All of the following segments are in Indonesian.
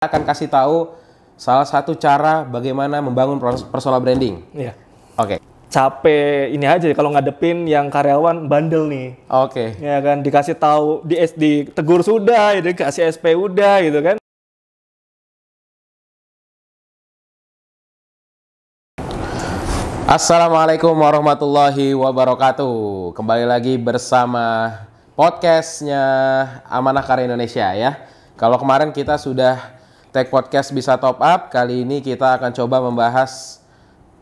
akan kasih tahu salah satu cara bagaimana membangun personal branding. Iya. Oke. Capek ini aja kalau ngadepin yang karyawan bandel nih. Oke. Ya kan, dikasih tahu, ditegur sudah, dikasih SP udah gitu kan. Assalamualaikum warahmatullahi wabarakatuh. Kembali lagi bersama podcastnya Amanah Karya Indonesia ya. Kalau kemarin kita sudah tag podcast Bisa Top Up, kali ini kita akan coba membahas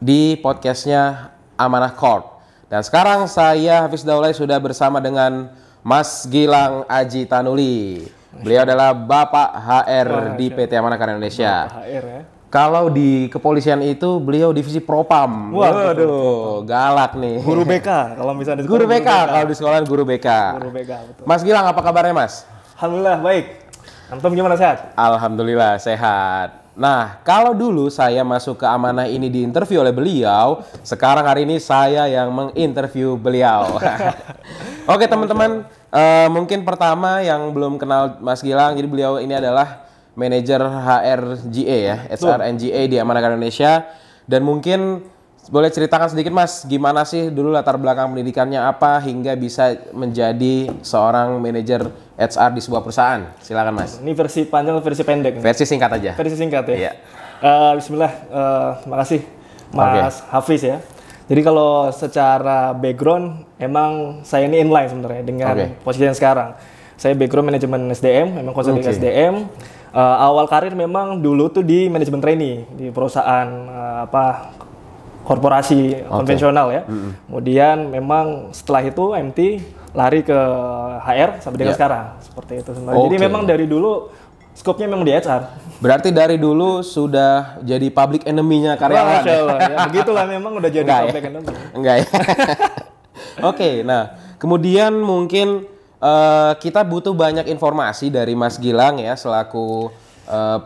di podcastnya Amanah Corp. Dan sekarang saya Hafiz Daulay sudah bersama dengan Mas Gilang Aji Tanuli. Beliau adalah Bapak HR di PT Amanah Karya Indonesia. Bapak HR ya. Kalau di kepolisian itu beliau divisi Propam. Waduh, galak nih. Guru BK kalau misalnya di Guru BK, kalau di sekolah guru BK. Guru BK, betul. Mas Gilang, apa kabarnya Mas? Alhamdulillah baik. Antum gimana, sehat? Alhamdulillah sehat. Nah, kalau dulu saya masuk ke Amanah ini diinterview oleh beliau, sekarang hari ini saya yang menginterview beliau. Oke teman-teman, mungkin pertama yang belum kenal Mas Gilang, jadi beliau ini adalah manajer HRGA ya, HR and GA di Amanah Karya Indonesia. Dan mungkin boleh ceritakan sedikit Mas, gimana sih dulu latar belakang pendidikannya apa hingga bisa menjadi seorang manajer HR di sebuah perusahaan? Silakan Mas. Ini versi panjang atau versi pendek? Versi singkat aja. Versi singkat ya. Iya. Bismillah, terima kasih Mas Hafiz ya. Jadi kalau secara background emang saya ini inline sebenarnya dengan posisi yang sekarang. Saya background manajemen SDM, memang konsultan SDM. Awal karir memang dulu tuh di manajemen trainee di perusahaan korporasi konvensional ya. Kemudian memang setelah itu MT lari ke HR sampai dengan sekarang seperti itu sebenarnya. Jadi memang dari dulu skopnya memang di HR. Berarti dari dulu sudah jadi public enemy-nya karyawan. Masya Allah, ya. Begitulah memang udah jadi public enemy. Enggak ya. Oke, nah kemudian mungkin kita butuh banyak informasi dari Mas Gilang ya selaku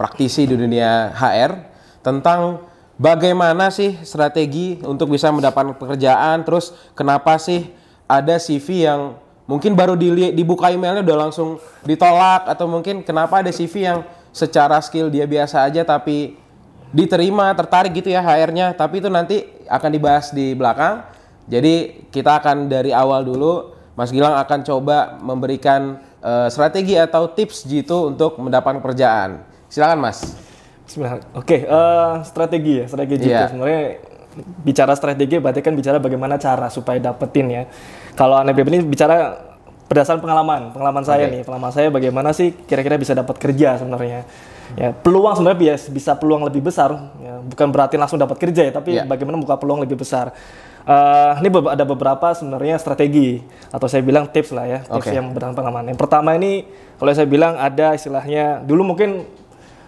praktisi di dunia HR tentang bagaimana sih strategi untuk bisa mendapatkan pekerjaan, terus kenapa sih ada CV yang mungkin baru dibuka emailnya udah langsung ditolak, atau mungkin kenapa ada CV yang secara skill dia biasa aja tapi diterima, tertarik gitu ya HR-nya, tapi itu nanti akan dibahas di belakang. Jadi kita akan dari awal dulu, Mas Gilang akan coba memberikan strategi atau tips gitu untuk mendapatkan pekerjaan. Silakan Mas. Bismillah. Oke, strategi ya, strategi gitu. Sebenarnya bicara strategi berarti kan bicara bagaimana cara supaya dapetin ya. Kalau anak ini bicara berdasarkan pengalaman saya nih, pengalaman saya bagaimana sih kira-kira bisa dapat kerja sebenarnya. Ya, peluang sebenarnya bisa peluang lebih besar, ya, bukan berarti langsung dapat kerja ya, tapi bagaimana buka peluang lebih besar. Ini ada beberapa sebenarnya strategi atau saya bilang tips lah ya, tips yang berdasarkan pengalaman. Yang pertama ini kalau saya bilang ada istilahnya, dulu mungkin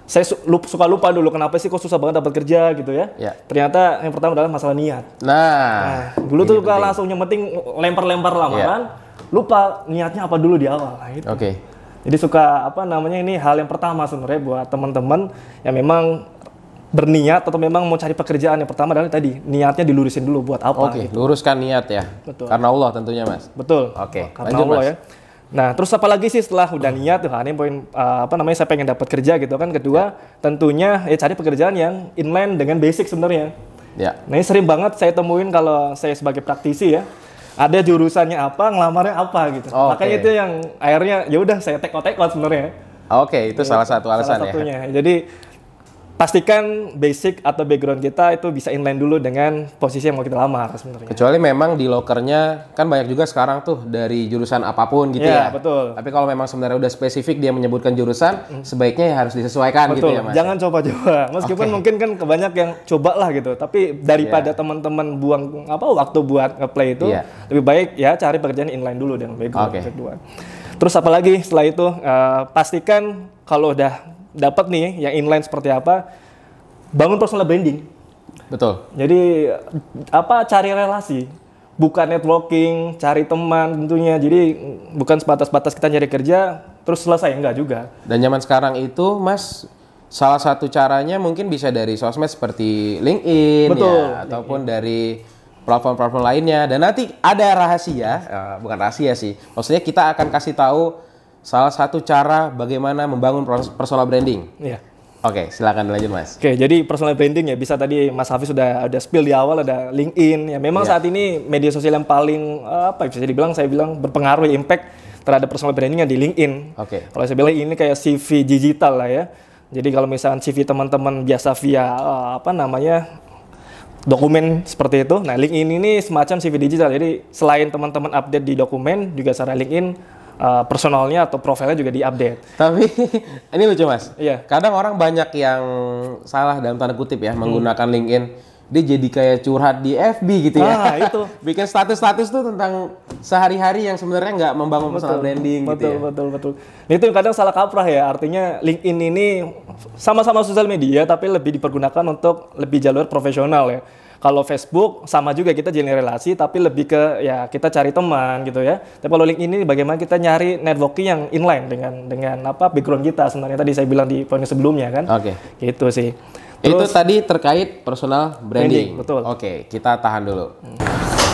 saya suka lupa dulu kenapa sih kok susah banget dapat kerja gitu ya. Ternyata yang pertama adalah masalah niat. Nah dulu tuh kalau langsung yang penting lempar-lempar lamaran, lupa niatnya apa dulu di awal. Nah, gitu. Jadi suka ini hal yang pertama sebenarnya buat teman-teman yang memang berniat atau memang mau cari pekerjaan, yang pertama adalah tadi niatnya dilurusin dulu buat apa. Gitu. Luruskan niat ya. Betul. Karena Allah tentunya Mas. Betul. Karena lanjut, Allah Mas. Ya. Nah, terus apa lagi sih setelah udah niat tuh, ini poin saya pengen dapat kerja gitu kan. Kedua, tentunya ya cari pekerjaan yang inline dengan basic sebenarnya. Nah, ini sering banget saya temuin kalau saya sebagai praktisi ya. Ada jurusannya apa, ngelamarnya apa gitu. Makanya itu yang akhirnya ya udah saya take out sebenarnya. Itu salah satu alasan salah satunya. Jadi pastikan basic atau background kita itu bisa inline dulu dengan posisi yang mau kita lamar sebenarnya. Kecuali memang di lokernya kan banyak juga sekarang tuh dari jurusan apapun gitu ya. Betul. Tapi kalau memang sebenarnya udah spesifik dia menyebutkan jurusan, sebaiknya ya harus disesuaikan gitu ya Mas. Jangan coba-coba. Meskipun mungkin kan kebanyak yang coba lah gitu. Tapi daripada teman-teman buang waktu buat nge-play itu, lebih baik ya cari pekerjaan inline dulu dengan background kedua. Terus apalagi setelah itu pastikan kalau udah dapat nih yang inline seperti apa, bangun personal branding. Betul. Jadi cari relasi, bukan networking, cari teman tentunya. Jadi bukan sebatas kita nyari kerja terus selesai, enggak juga. Dan zaman sekarang itu Mas, salah satu caranya mungkin bisa dari sosmed seperti LinkedIn ataupun dari platform-platform lainnya. Dan nanti ada rahasia, bukan rahasia sih. Maksudnya kita akan kasih tahu salah satu cara bagaimana membangun personal branding. Oke, silakan lanjut Mas. Oke, jadi personal branding ya bisa tadi Mas Hafiz sudah ada spill di awal, ada LinkedIn. Ya memang saat ini media sosial yang paling bisa dibilang saya bilang berpengaruh ya, impact terhadap personal branding di LinkedIn. Oke. Kalau saya bilang ini kayak CV digital lah ya. Jadi kalau misalkan CV teman-teman biasa via dokumen seperti itu. Nah, LinkedIn ini semacam CV digital. Jadi selain teman-teman update di dokumen, juga secara LinkedIn personalnya atau profilnya juga diupdate. Tapi ini lucu Mas. Iya. Kadang orang banyak yang salah dalam tanda kutip ya menggunakan LinkedIn. Dia jadi kayak curhat di FB gitu ya. Itu. Bikin status-status tuh tentang sehari-hari yang sebenarnya nggak membangun personal branding gitu ya. Betul. Nah, itu kadang salah kaprah ya. Artinya LinkedIn ini sama-sama sosial media tapi lebih dipergunakan untuk lebih jalur profesional ya. Kalau Facebook sama juga kita jalin relasi tapi lebih ke ya kita cari teman gitu ya. Tapi kalau LinkedIn ini bagaimana kita nyari networking yang inline dengan background kita sebenarnya tadi saya bilang di poin sebelumnya kan. Oke. Gitu sih. Itu tadi terkait personal branding. Betul. Oke, kita tahan dulu.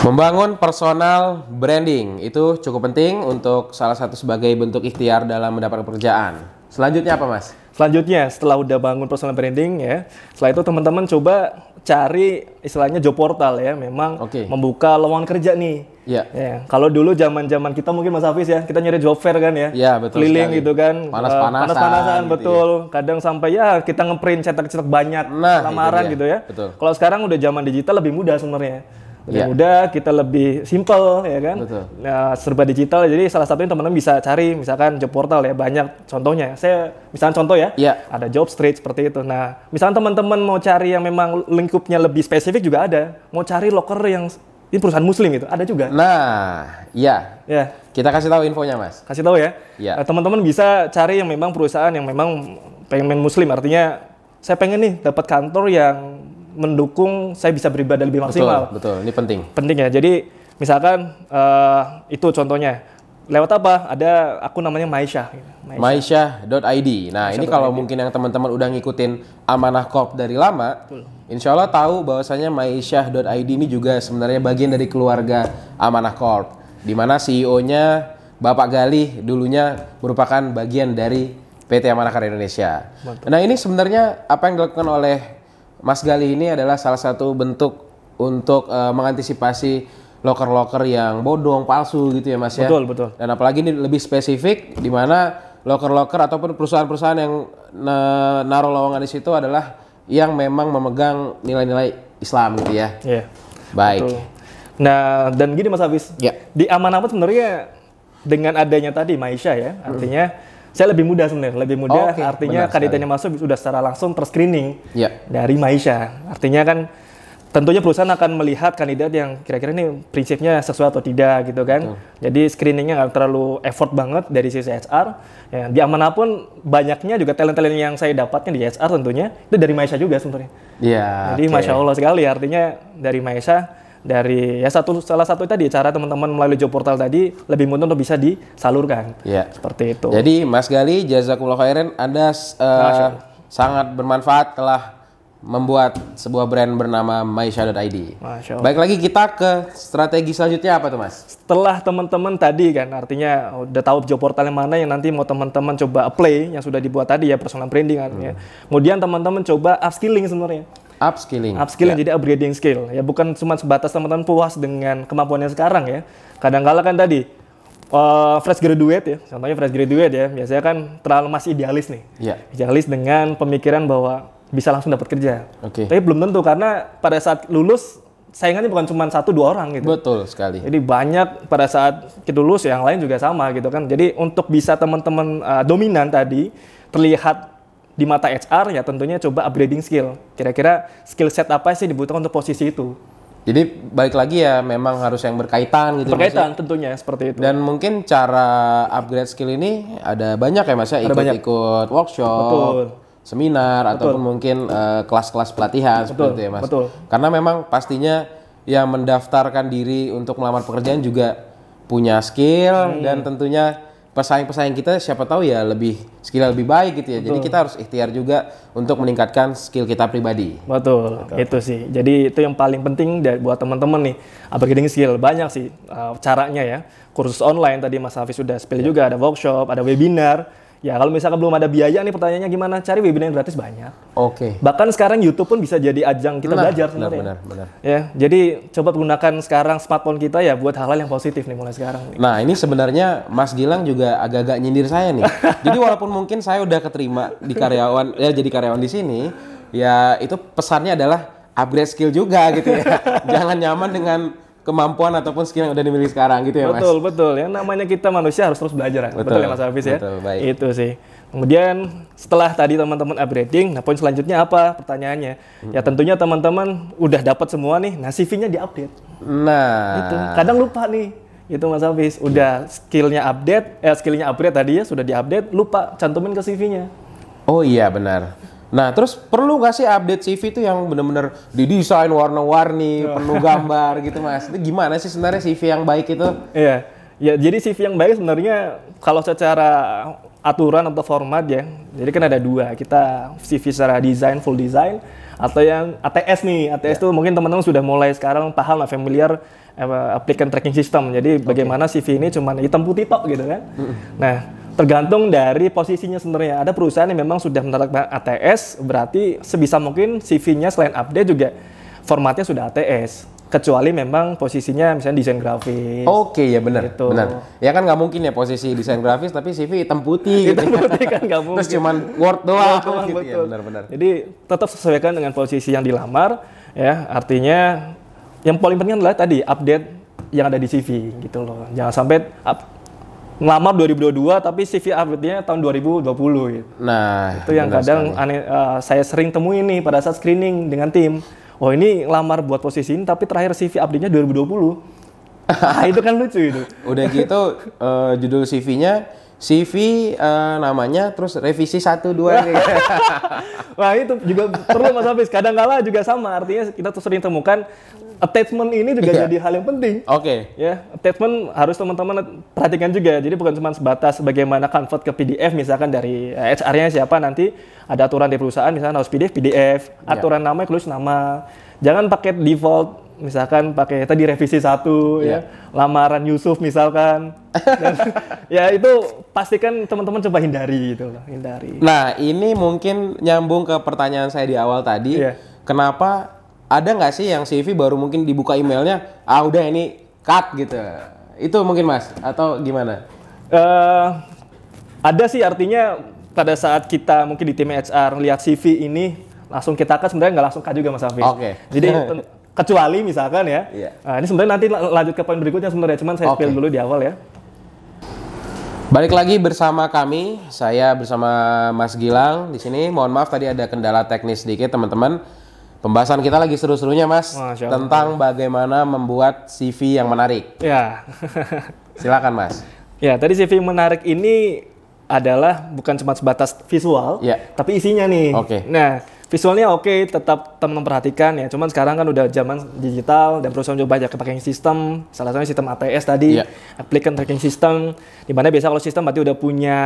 Membangun personal branding itu cukup penting untuk salah satu sebagai bentuk ikhtiar dalam mendapatkan pekerjaan. Selanjutnya apa Mas? Selanjutnya setelah udah bangun personal branding ya, setelah itu teman-teman coba cari istilahnya job portal ya, memang membuka lowongan kerja nih. Iya. Ya, kalau dulu zaman kita mungkin Mas Hafiz ya, kita nyari job fair kan ya. Iya, betul keliling sekali. gitu kan. Panas-panasan gitu betul. Ya. Kadang sampai ya kita ngeprint cetak-cetak banyak lamaran gitu ya. Betul. Kalau sekarang udah zaman digital lebih mudah sebenarnya. Lebih mudah, kita lebih simple ya kan. Betul. Nah, serba digital, jadi salah satunya teman-teman bisa cari misalkan job portal ya, banyak contohnya. Saya misalkan contoh ya, ada job street seperti itu. Nah, misalkan teman-teman mau cari yang memang lingkupnya lebih spesifik juga ada. Mau cari loker yang ini perusahaan muslim gitu, ada juga. Nah, iya. Ya. Kita kasih tahu infonya Mas. Kasih tahu ya. Iya. Teman-teman bisa cari yang memang perusahaan yang memang pengen muslim, artinya saya pengen nih dapat kantor yang mendukung saya bisa beribadah lebih maksimal. Betul. Ini penting. Penting ya. Jadi misalkan itu contohnya. Lewat apa? Ada akun namanya Maisyah. Maisyah.id. Nah, ini kalau mungkin yang teman-teman udah ngikutin Amanah Corp dari lama, insya Allah tahu bahwasanya Maisyah.id ini juga sebenarnya bagian dari keluarga Amanah Corp. Di mana CEO-nya Bapak Galih dulunya merupakan bagian dari PT Amanah Karya Indonesia. Betul. Nah, ini sebenarnya apa yang dilakukan oleh Mas Galih ini adalah salah satu bentuk untuk mengantisipasi loker-loker yang bodong, palsu gitu ya Mas ya. Betul. Dan apalagi ini lebih spesifik di mana loker-loker ataupun perusahaan-perusahaan yang naruh lowongan di situ adalah yang memang memegang nilai-nilai Islam gitu ya. Iya. Baik. Betul. Nah, dan gini Mas Hafiz. Ya. Di Amanah sebenarnya dengan adanya tadi Maisyah ya, artinya saya lebih mudah sebenarnya, artinya kandidatnya masuk sudah secara langsung terscreening dari Maisyah. Artinya kan tentunya perusahaan akan melihat kandidat yang kira-kira ini prinsipnya sesuai atau tidak gitu kan. Jadi screeningnya nggak terlalu effort banget dari sisi HR. Ya, di Amanah pun banyaknya juga talent-talent yang saya dapatkan di HR tentunya itu dari Maisyah juga sebenarnya. Iya. Jadi Masya Allah sekali, artinya dari Maisyah. Dari ya salah satu tadi cara teman-teman melalui job portal tadi lebih mudah untuk bisa disalurkan. Seperti itu. Jadi Mas Galih, jazakumullah khairan, Anda sangat bermanfaat telah membuat sebuah brand bernama Maisyah.id. Baik, lagi kita ke strategi selanjutnya apa tuh Mas? Setelah teman-teman tadi kan artinya udah tahu job portal yang mana yang nanti mau teman-teman coba apply yang sudah dibuat tadi ya, personal branding artinya. Kemudian teman-teman coba upskilling sebenarnya. Upskilling jadi upgrading skill ya, bukan cuma sebatas teman-teman puas dengan kemampuannya sekarang ya. Kadang-kala kan tadi fresh graduate ya, contohnya fresh graduate ya, biasanya kan terlalu masih idealis nih. Idealis dengan pemikiran bahwa bisa langsung dapat kerja. Tapi belum tentu, karena pada saat lulus saingannya bukan cuma 1-2 orang gitu. Betul sekali. Jadi banyak pada saat kita lulus yang lain juga sama gitu kan. Jadi untuk bisa teman-teman dominan tadi terlihat di mata HR ya tentunya coba upgrading skill. Kira-kira skill set apa sih dibutuhkan untuk posisi itu? Jadi balik lagi ya memang harus yang berkaitan gitu. Berkaitan tentunya seperti itu. Dan mungkin cara upgrade skill ini ada banyak ya Mas ya, ikut workshop, seminar ataupun mungkin kelas-kelas pelatihan seperti itu ya Mas. Karena memang pastinya yang mendaftarkan diri untuk melamar pekerjaan juga punya skill dan tentunya pesaing-pesaing kita siapa tahu ya skill lebih baik gitu ya. Jadi kita harus ikhtiar juga untuk meningkatkan skill kita pribadi. Betul. Itu sih. Jadi itu yang paling penting buat teman-teman nih. Upgrading skill banyak sih caranya ya. Kursus online tadi Mas Hafiz sudah spill juga, ada workshop, ada webinar Ya kalau misalkan belum ada biaya nih pertanyaannya gimana? Cari webinar yang gratis banyak. Oke. Bahkan sekarang YouTube pun bisa jadi ajang kita belajar sebenarnya. Benar. Ya, jadi coba gunakan sekarang smartphone kita ya buat hal-hal yang positif nih mulai sekarang nih. Nah, ini sebenarnya Mas Gilang juga agak-agak nyindir saya nih. Jadi walaupun mungkin saya udah keterima di karyawan, ya jadi karyawan di sini, ya itu pesannya adalah upgrade skill juga gitu ya. Jangan nyaman dengan kemampuan ataupun skill yang udah dimiliki sekarang gitu ya Mas? Betul. Yang namanya kita manusia harus terus belajar. Betul ya Mas Hafiz ya? Betul, baik. Itu sih. Kemudian setelah tadi teman-teman upgrading, nah poin selanjutnya apa pertanyaannya? Ya tentunya teman-teman udah dapat semua nih, nah CV-nya diupdate. Nah. Itu. Kadang lupa nih. Itu Mas Hafiz, udah skillnya upgrade tadi ya, sudah diupdate, lupa cantumin ke CV-nya. Oh iya benar. Nah, terus perlu nggak sih update CV itu yang benar-benar didesain warna-warni, penuh gambar gitu Mas? Itu gimana sih sebenarnya CV yang baik itu? Iya, ya jadi CV yang baik sebenarnya kalau secara aturan atau format ya, jadi kan ada dua, kita CV secara desain, full design, atau yang ATS nih. ATS itu mungkin teman-teman sudah mulai sekarang paham lah, familiar applicant tracking system. Jadi bagaimana CV ini cuma hitam putih tok gitu kan. Nah, tergantung dari posisinya sebenarnya. Ada perusahaan yang memang sudah menerapkan ATS, berarti sebisa mungkin CV-nya selain update juga formatnya sudah ATS. Kecuali memang posisinya misalnya desain grafis. Oke, ya benar. Gitu. Benar. Ya kan nggak mungkin ya posisi desain grafis tapi CV hitam putih gitu. Hitam putih kan nggak mungkin. Terus cuman Word doang gitu betul. ya, benar-benar. Jadi tetap sesuaikan dengan posisi yang dilamar ya. Artinya yang paling penting adalah tadi update yang ada di CV gitu loh. Jangan sampai ngelamar 2022 tapi CV update-nya tahun 2020 gitu. Nah, itu yang kadang saya sering temuin nih pada saat screening dengan tim. Oh ini ngelamar buat posisi ini tapi terakhir CV update-nya 2020. Itu kan lucu itu. Udah gitu judul CV-nya namanya terus revisi 1 2 gitu. Wah itu juga perlu Mas Hafiz. Kadang-kala juga sama, artinya kita tuh sering temukan attachment ini juga jadi hal yang penting. Oke. Ya, attachment harus teman-teman perhatikan juga. Jadi bukan cuma sebatas bagaimana convert ke PDF misalkan dari HR-nya siapa, nanti ada aturan di perusahaan misalkan harus PDF, aturan namanya tulis nama. Jangan pakai default misalkan pakai tadi revisi 1 ya, lamaran Yusuf misalkan. Dan, ya itu pastikan teman-teman coba hindari gitu loh, hindari. Nah, ini mungkin nyambung ke pertanyaan saya di awal tadi. Kenapa ada nggak sih yang CV baru mungkin dibuka emailnya, udah ini cut gitu. Itu mungkin Mas, atau gimana? Ada sih, artinya pada saat kita mungkin di tim HR lihat CV ini, langsung kita cut, sebenarnya nggak langsung cut juga Mas Hafiz. Oke. Jadi kecuali misalkan ya, nah, ini sebenarnya nanti lanjut ke poin berikutnya sebenarnya, cuman saya spill dulu di awal ya. Balik lagi bersama kami, saya bersama Mas Gilang di sini. Mohon maaf tadi ada kendala teknis sedikit teman-teman. Pembahasan kita lagi seru-serunya Mas, tentang bagaimana membuat CV yang menarik. Ya. Silakan Mas. Ya, tadi CV yang menarik ini adalah bukan cuma sebatas visual, tapi isinya nih. Nah, visualnya oke, tetap teman-teman perhatikan ya. Cuman sekarang kan udah zaman digital dan perusahaan juga banyak pakai sistem, salah satunya sistem ATS tadi, applicant tracking system. Di mana biasa kalau sistem berarti udah punya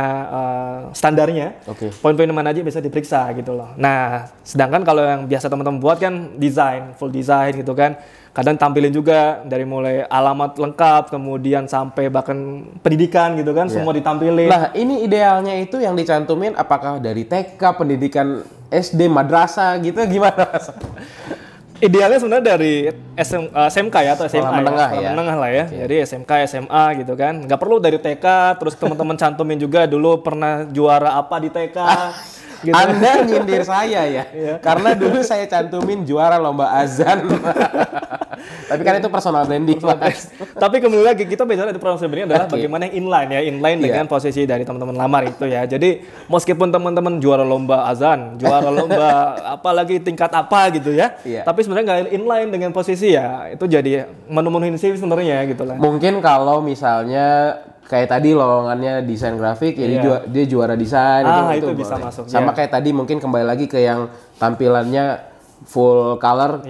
standarnya. Poin-poin mana aja bisa diperiksa gitu loh. Nah, sedangkan kalau yang biasa teman-teman buat kan desain, full design gitu kan. Kadang tampilin juga dari mulai alamat lengkap, kemudian sampai bahkan pendidikan gitu kan, semua ditampilin. Nah, ini idealnya itu yang dicantumin apakah dari TK, pendidikan SD, madrasah gitu, gimana Mas? Idealnya sebenarnya dari SMK ya, atau SMA menengah ya, menengah lah ya. Jadi SMK, SMA gitu kan. Nggak perlu dari TK, terus teman-teman cantumin juga dulu pernah juara apa di TK. Gitu. Anda nyindir saya ya, karena dulu saya cantumin juara lomba azan. Tapi kan itu personal branding. Tapi kemudian lagi kita bicara di personal branding adalah bagaimana yang inline dengan posisi dari teman-teman lamar itu ya. Jadi meskipun teman-teman juara lomba azan, juara lomba apalagi tingkat apa gitu ya, tapi sebenarnya nggak inline dengan posisi ya, itu jadi memenuhi CV sebenarnya gitu lah. Mungkin kalau misalnya kayak tadi lowongannya desain grafik, ya dia juara desain itu bisa masuk. Sama kayak tadi mungkin kembali lagi ke yang tampilannya full color.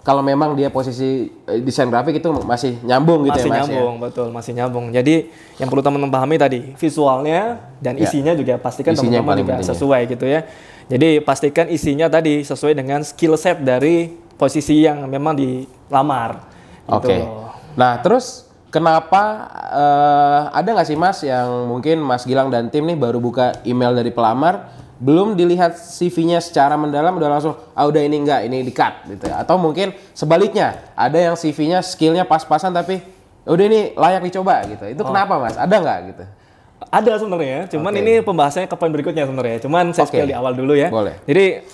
Kalau memang dia posisi desain grafik itu masih nyambung gitu ya Mas. Betul, masih nyambung. Jadi yang perlu teman-teman pahami tadi visualnya dan isinya juga pastikan teman-teman juga sesuai gitu ya. Jadi pastikan isinya tadi sesuai dengan skill set dari posisi yang memang dilamar. Nah terus kenapa ada nggak sih Mas yang mungkin Mas Gilang dan tim nih baru buka email dari pelamar, belum dilihat CV-nya secara mendalam udah langsung udah ini enggak, ini di-cut gitu ya. Atau mungkin sebaliknya, ada yang CV-nya skillnya pas-pasan tapi udah ini layak dicoba gitu. Itu kenapa Mas? Ada nggak gitu? Ada sebenarnya, cuman ini pembahasannya ke poin berikutnya sebenarnya. Cuman saya spill di awal dulu ya. Boleh. Jadi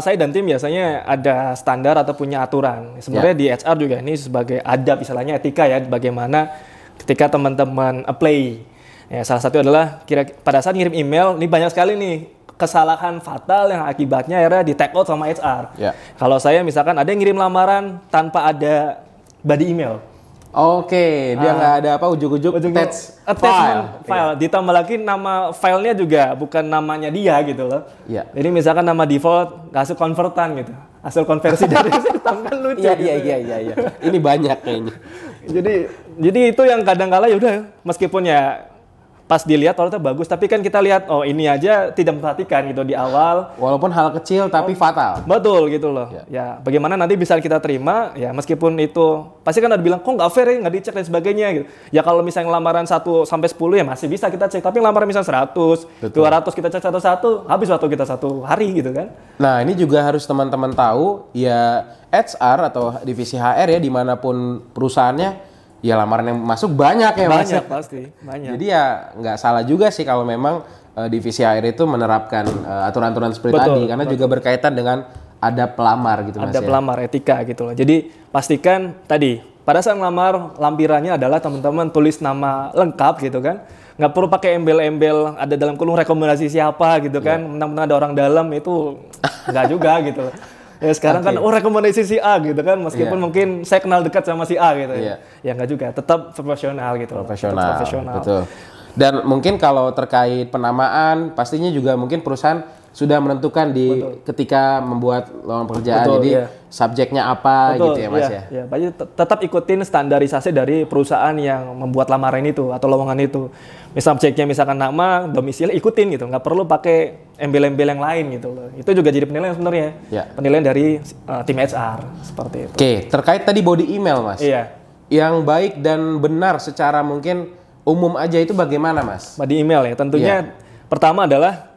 saya dan tim biasanya ada standar atau punya aturan. Sebenarnya di HR juga ini sebagai adab, istilahnya etika ya, bagaimana ketika teman-teman apply. Ya, salah satu adalah pada saat ngirim email, ini banyak sekali nih kesalahan fatal yang akibatnya akhirnya di take out sama HR. Ya. Kalau saya misalkan ada yang ngirim lamaran tanpa ada body email. Oke, dia nggak ada apa ujung-ujung attachment file. Ditambah lagi nama filenya juga bukan namanya dia gitu loh. Iya. Jadi misalkan nama default hasil konvertan gitu, hasil konversi dari sistem kan lucu. Iya. Ini banyak kayaknya. Jadi itu yang kadang-kala ya udah meskipun ya pas dilihat ternyata bagus, tapi kan kita lihat ini aja tidak memperhatikan gitu di awal. Walaupun hal kecil tapi fatal. Betul gitu loh. Ya bagaimana nanti bisa kita terima ya, meskipun itu pasti kan ada bilang kok nggak fair ya, nggak dicek dan sebagainya gitu. Ya kalau misalnya lamaran 1 sampai 10 ya masih bisa kita cek, tapi lamaran misalnya 100, 200 kita cek satu-satu, habis waktu kita 1 hari gitu kan. Nah ini juga harus teman-teman tahu ya, HR atau divisi HR ya dimanapun perusahaannya, ya lamaran yang masuk banyak ya Mas. Banyak pasti, banyak. Jadi ya nggak salah juga sih kalau memang divisi HR itu menerapkan aturan-aturan seperti tadi, karena juga berkaitan dengan adab pelamar gitu Mas. Adab pelamar, etika gitu loh. Jadi pastikan tadi pada saat ngelamar lampirannya adalah teman-teman tulis nama lengkap gitu kan. Nggak perlu pakai embel-embel ada dalam kolom rekomendasi siapa gitu kan. Mentang-mentang ada orang dalam itu nggak juga gitu. Ya sekarang kan rekomendasi si A gitu kan, meskipun mungkin saya kenal dekat sama si A gitu ya. Ya nggak juga, tetap profesional gitu. Profesional. Betul. Dan mungkin kalau terkait penamaan, pastinya juga mungkin perusahaan sudah menentukan ketika membuat lowongan pekerjaan. Jadi subjeknya apa gitu ya Mas ya. Ya, tetap ikutin standarisasi dari perusahaan yang membuat lamaran itu atau lowongan itu. Misal subjeknya misalkan nama, domisili, ikutin gitu. Nggak perlu pakai embel-embel yang lain gitu loh. Itu juga jadi penilaian sebenarnya. Penilaian dari tim HR seperti itu. Oke, terkait tadi body email Mas. Iya. Yang baik dan benar secara mungkin umum aja itu bagaimana Mas? Body email ya, tentunya pertama adalah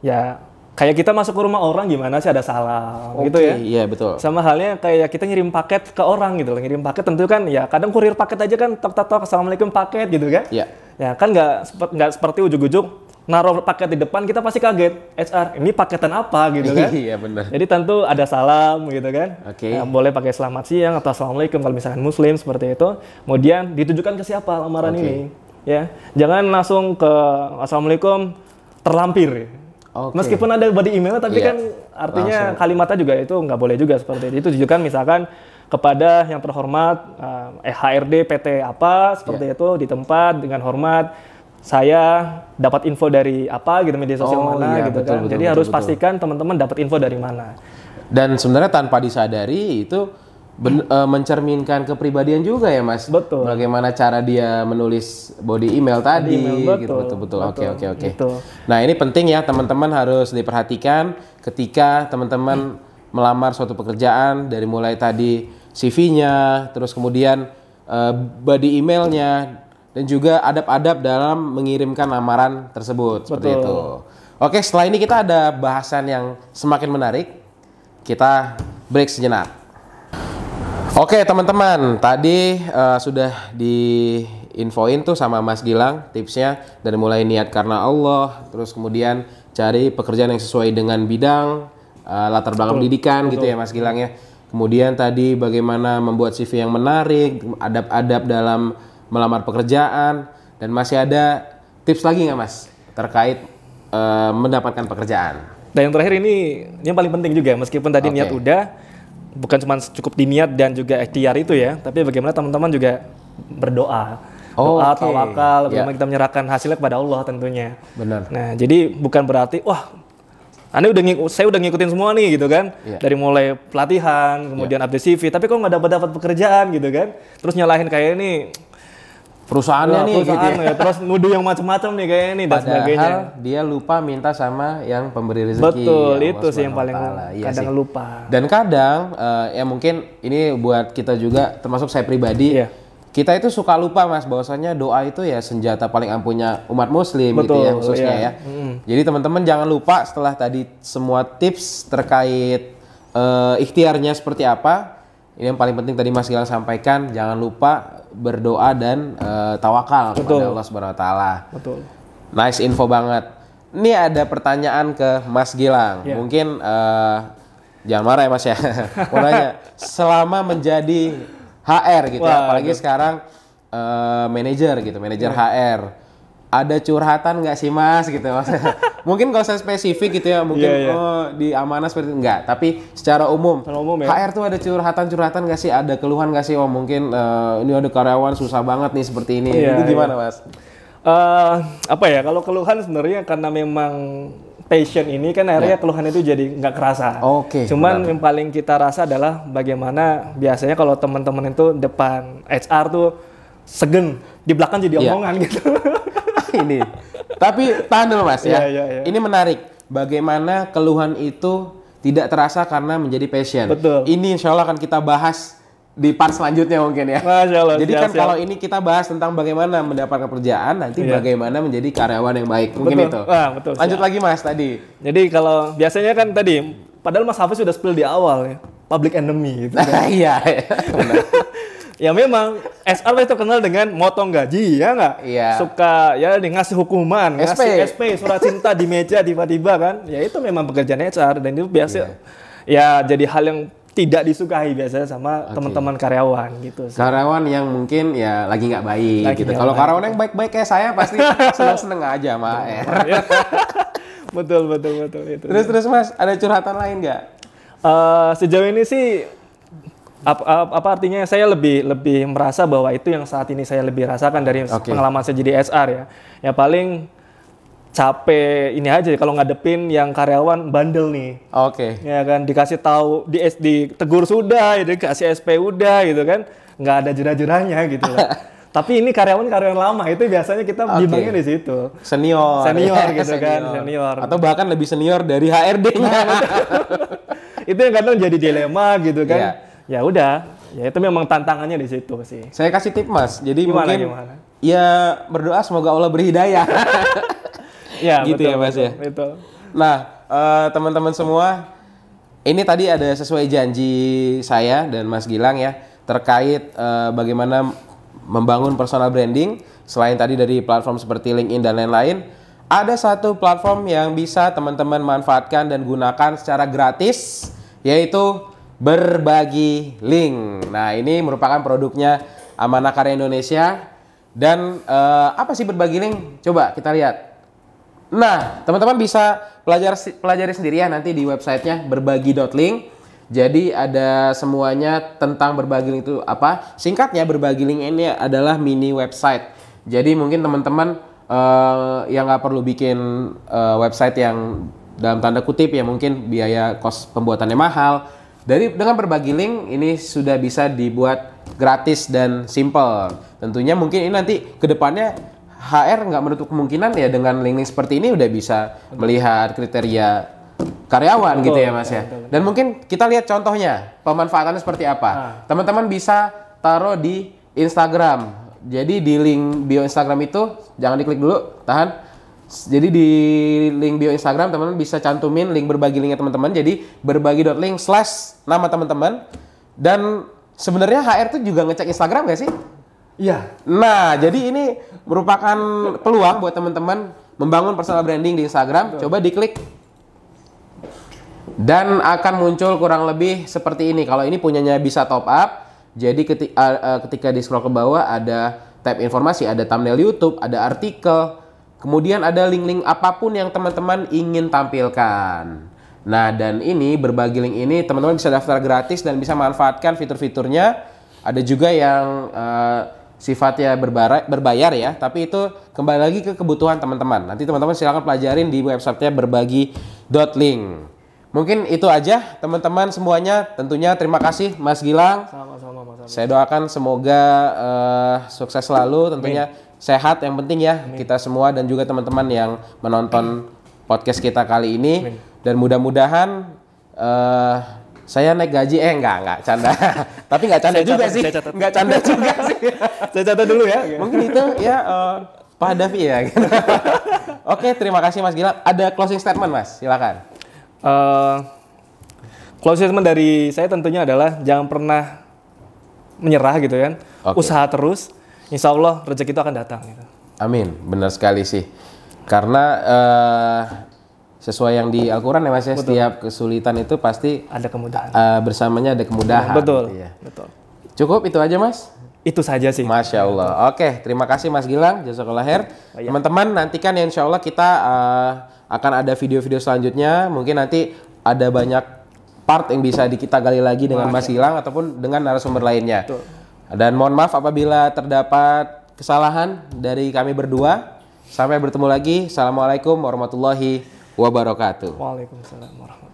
ya kayak kita masuk ke rumah orang gimana sih, ada salam gitu ya. Iya betul. Sama halnya kayak kita ngirim paket ke orang gitu loh. Ngirim paket tentu kan ya kadang kurir paket aja kan tok assalamualaikum paket gitu kan. Iya. Ya kan nggak seperti ujuk-ujuk naruh paket di depan kita pasti kaget. HR ini paketan apa gitu kan. Iya benar. Jadi tentu ada salam gitu kan. Ya, boleh pakai selamat siang atau assalamualaikum kalau misalkan muslim seperti itu. Kemudian ditujukan ke siapa lamaran ini. Ya, jangan langsung ke assalamualaikum terlampir. Meskipun ada body email, tapi kan artinya kalimatnya juga itu nggak boleh juga seperti itu. Ditujukan misalkan kepada yang terhormat HRD PT apa seperti itu di tempat dengan hormat. Saya dapat info dari apa gitu, media sosial mana gitu kan. Jadi harus pastikan teman-teman dapat info dari mana. Dan sebenarnya tanpa disadari itu mencerminkan kepribadian juga ya Mas. Betul. Bagaimana cara dia menulis body email tadi. Betul. Oke. Nah ini penting ya teman-teman, harus diperhatikan ketika teman-teman melamar suatu pekerjaan, dari mulai tadi CV-nya, terus kemudian body emailnya, dan juga adab-adab dalam mengirimkan lamaran tersebut. Seperti itu. Oke, setelah ini kita ada bahasan yang semakin menarik. Kita break sejenak. Oke teman-teman, tadi sudah diinfoin tuh sama Mas Gilang tipsnya, dari mulai niat karena Allah, terus kemudian cari pekerjaan yang sesuai dengan bidang, latar belakang pendidikan gitu ya Mas Gilang ya. Kemudian tadi bagaimana membuat CV yang menarik, adab-adab dalam melamar pekerjaan, dan masih ada tips lagi nggak Mas terkait mendapatkan pekerjaan? Dan yang terakhir ini yang paling penting juga, meskipun tadi niat udah, bukan cuma cukup diniat dan juga ikhtiar itu ya, tapi bagaimana teman-teman juga berdoa. Doa, tawakal, bagaimana kita menyerahkan hasilnya kepada Allah tentunya. Benar. Nah, jadi bukan berarti saya udah ngikutin semua nih gitu kan. Dari mulai pelatihan, kemudian update CV, tapi kok nggak dapat pekerjaan gitu kan. Terus nyalahin kayak ini perusahaannya nih gitu ya. Terus nuduh yang macam-macam nih kayak ini dan sebagainya. Dia lupa minta sama yang pemberi rezeki. Betul, itu sih yang paling kadang lupa. Dan kadang ya mungkin ini buat kita juga, termasuk saya pribadi, kita itu suka lupa Mas bahwasanya doa itu ya senjata paling ampuhnya umat muslim. Betul, gitu ya khususnya iya. ya. Jadi teman-teman jangan lupa setelah tadi semua tips terkait ikhtiarnya seperti apa. Ini yang paling penting tadi Mas Gilang sampaikan, jangan lupa berdoa dan tawakal kepada Allah Subhanahu wa taala. Betul. Nice info banget. Ini ada pertanyaan ke Mas Gilang. Yeah. Mungkin jangan marah ya Mas ya. Mau nanya, selama menjadi HR gitu ya, apalagi sekarang manajer gitu, manajer HR. Ada curhatan nggak sih Mas gitu Mas? Mungkin nggak usah spesifik gitu ya, mungkin di amanah seperti itu enggak, tapi secara umum. Ya. HR tuh ada curhatan nggak sih? Ada keluhan nggak sih? Oh mungkin ini ada karyawan susah banget nih seperti ini. Itu gimana Mas? Apa ya, kalau keluhan sebenarnya karena memang passion ini kan akhirnya keluhan itu jadi nggak kerasa. Cuman yang paling kita rasa adalah bagaimana biasanya kalau teman-teman itu depan HR tuh segen, di belakang jadi omongan gitu. Ini. Tapi tahan dulu Mas ya. Iya. Ini menarik. Bagaimana keluhan itu tidak terasa karena menjadi passion. Betul. Ini insya Allah akan kita bahas di part selanjutnya mungkin ya. Masya Allah, jadi kan kalau ini kita bahas tentang bagaimana mendapatkan pekerjaan, nanti bagaimana menjadi karyawan yang baik. Mungkin itu. Betul. Lanjut lagi Mas tadi. Jadi kalau biasanya kan tadi, padahal Mas Hafiz sudah spill di awal ya, public enemy gitu. Iya. Ya memang SR itu kenal dengan motong gaji ya nggak? Iya. Suka ya ngasih hukuman, ngasih SP, surat cinta di meja tiba-tiba kan? Ya itu memang pekerjaan HR dan itu biasa ya jadi hal yang tidak disukai biasanya sama teman-teman karyawan gitu. Karyawan yang mungkin ya lagi nggak baik gitu. Kalau karyawan yang baik-baik kayak saya pasti seneng-seneng aja sama HR. Betul itu. Terus Mas, ada curhatan lain nggak? Sejauh ini sih apa artinya saya lebih merasa bahwa itu yang saat ini saya lebih rasakan dari pengalaman saya jadi SR ya. Ya paling capek ini aja kalau ngadepin yang karyawan bandel nih. Ya kan dikasih tahu ditegur sudah, dikasih SP udah gitu kan. Nggak ada jerah-jerahnya gitu lah. Tapi ini karyawan lama itu biasanya kita bimbangnya di situ. Senior gitu kan, senior. Atau bahkan lebih senior dari HRD-nya. Itu yang kadang jadi dilema gitu kan. Ya udah, ya itu memang tantangannya di situ sih. Saya kasih tip Mas. Jadi gimana? Ya berdoa semoga Allah berhidayah. Ya, gitu betul, ya Mas ya. Betul. Nah, teman-teman semua, ini tadi ada sesuai janji saya dan Mas Gilang ya terkait bagaimana membangun personal branding. Selain tadi dari platform seperti LinkedIn dan lain-lain, ada satu platform yang bisa teman-teman manfaatkan dan gunakan secara gratis, yaitu Berbagi Link. Nah, ini merupakan produknya Amanah Karya Indonesia. Dan apa sih Berbagi Link? Coba kita lihat. Nah, teman-teman bisa pelajari sendiri ya nanti di websitenya berbagi.link. Jadi ada semuanya tentang Berbagi Link itu apa. Singkatnya Berbagi Link ini adalah mini website. Jadi mungkin teman-teman yang nggak perlu bikin website yang dalam tanda kutip ya mungkin biaya kos pembuatannya mahal. Dengan Berbagi Link ini sudah bisa dibuat gratis dan simple. Tentunya mungkin ini nanti ke depannya HR nggak menutup kemungkinan ya dengan link-link seperti ini udah bisa melihat kriteria karyawan gitu ya Mas ya. Dan mungkin kita lihat contohnya pemanfaatannya seperti apa. Teman-teman bisa taruh di Instagram. Jadi di link bio Instagram itu jangan diklik dulu, tahan. Jadi di link bio Instagram teman-teman bisa cantumin link Berbagi Linknya teman-teman. Jadi berbagi.link/nama teman-teman. Dan sebenarnya HR tuh juga ngecek Instagram nggak sih? Iya. Nah, jadi ini merupakan peluang buat teman-teman membangun personal branding di Instagram. Coba diklik. Dan akan muncul kurang lebih seperti ini. Kalau ini punyanya bisa top up. Jadi ketika di scroll ke bawah ada tab informasi, ada thumbnail YouTube, ada artikel. Kemudian ada link-link apapun yang teman-teman ingin tampilkan. Nah, dan ini Berbagi Link ini teman-teman bisa daftar gratis dan bisa manfaatkan fitur-fiturnya. Ada juga yang sifatnya berbayar ya, tapi itu kembali lagi ke kebutuhan teman-teman. Nanti teman-teman silakan pelajarin di websitenya berbagi.link. Mungkin itu aja teman-teman semuanya. Tentunya terima kasih Mas Gilang. Sama-sama Mas. Saya doakan semoga sukses selalu. Tentunya sehat yang penting ya kita semua dan juga teman-teman yang menonton podcast kita kali ini. Dan mudah-mudahan saya naik gaji, enggak, canda. Tapi enggak canda juga sih. Enggak canda juga sih. Saya catat dulu ya. Mungkin itu ya Pak Hadafi ya. Oke, terima kasih Mas Gilang. Ada closing statement Mas, silakan. Closing statement dari saya tentunya adalah jangan pernah menyerah gitu kan. Usaha terus, insya Allah rezeki itu akan datang. Gitu. Amin, benar sekali sih. Karena sesuai yang di Al-Quran ya Mas ya, setiap kesulitan itu pasti ada kemudahan. Bersamanya ada kemudahan. Betul, gitu ya. betul. Cukup itu aja Mas? Itu saja sih. Masya Allah. Oke, terima kasih Mas Gilang. Jazakallah khair. Teman-teman, nantikan ya insya Allah kita akan ada video-video selanjutnya. Mungkin nanti ada banyak part yang bisa kita gali lagi dengan Mas Gilang ataupun dengan narasumber lainnya. Betul. Dan mohon maaf apabila terdapat kesalahan dari kami berdua. Sampai bertemu lagi. Assalamualaikum warahmatullahi wabarakatuh. Waalaikumsalam warahmatullahi wabarakatuh.